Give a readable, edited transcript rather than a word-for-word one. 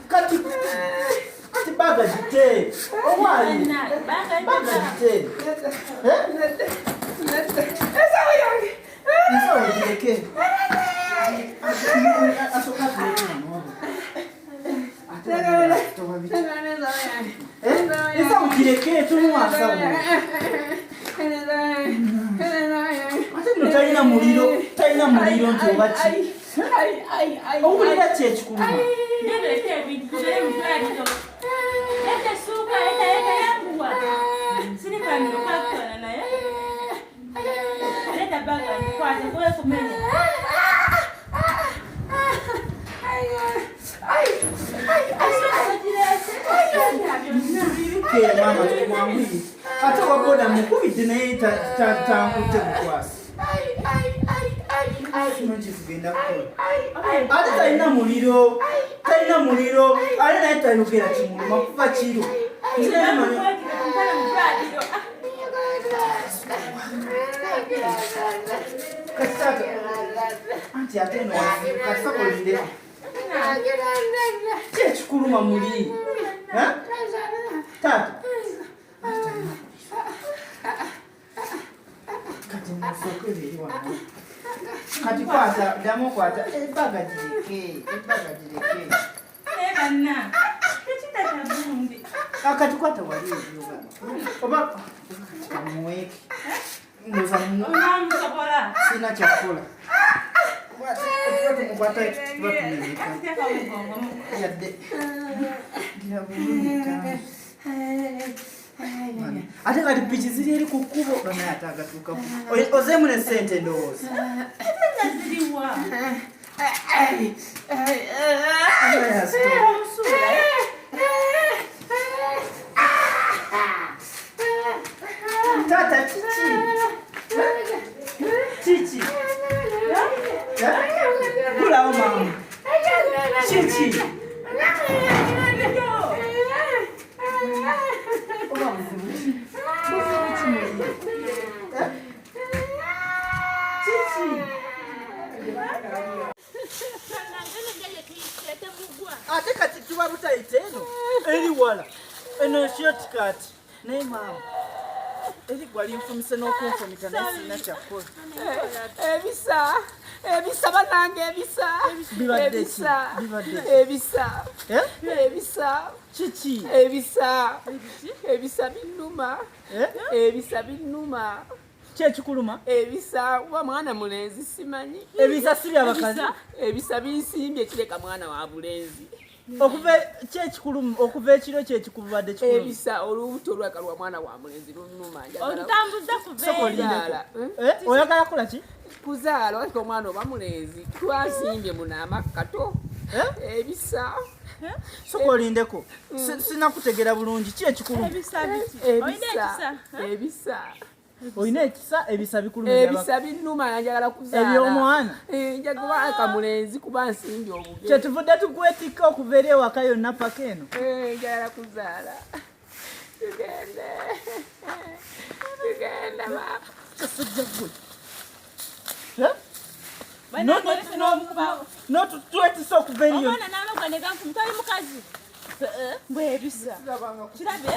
Kati baga jite. Owali. Baga jite. Esa ojireke. Asoka tuleke mwa. Esa ojireke tumwasa. Ate no talina muliro nti obaki. Owulira ki ekikuluma? Mama tumwambie ate waboda mukubidde naye tankute bukwasi ate talina muliro ate naye tayogera kimuluma kuva kiro anti ate nokasakolinde ki ekikuluma muli taata kati musokereri wano kati kwata ddamu kwata ebbaga gireke kati kwata wali ebyoga oba kamuweeke ndoza sina kyakukola tumukwata tubatumeka yadde gira bulumika ate kati piki ziri eri ku kkubo banaye ate agatuukaku ozeemu ne ssente ndowooza taata kiki gulawo mama kiki ate kati tuba butayite eno eri wala eno shortcut naye maama eri gwali nfumise n'okunfumita naye sirina kyakukola ebisa banange ebisa kiki ebisa binnuma kyekikuluma ebisa kuba mwana mulenzi simanyi ebisa si byabakazi ebisa binsimbye kireka mwana wa bulenzi okuva kyekikuluma okuva ekiro kyekikubadde kikuluma ebisa olubuto olwakalwa mwana wa mulenzi lunnuma oyagala kukola ki kuzaala wakika omwana oba mulenzi twasimbye munaama kato ebisa soka olindeko sinakutegera bulungi ki ekikuluma ebisa olina ekisa ebisa bikuluma ebisa binnuma njagala kuzaala ebyomwana njagala kamulenzi kuba nsimbye obuge kyetuvudde tugwetikka okuva eri ewaka yonna paka eno njagala kuzaala tugenda kasajja gwe notwetisa okuva eriyo bwebisa kirabe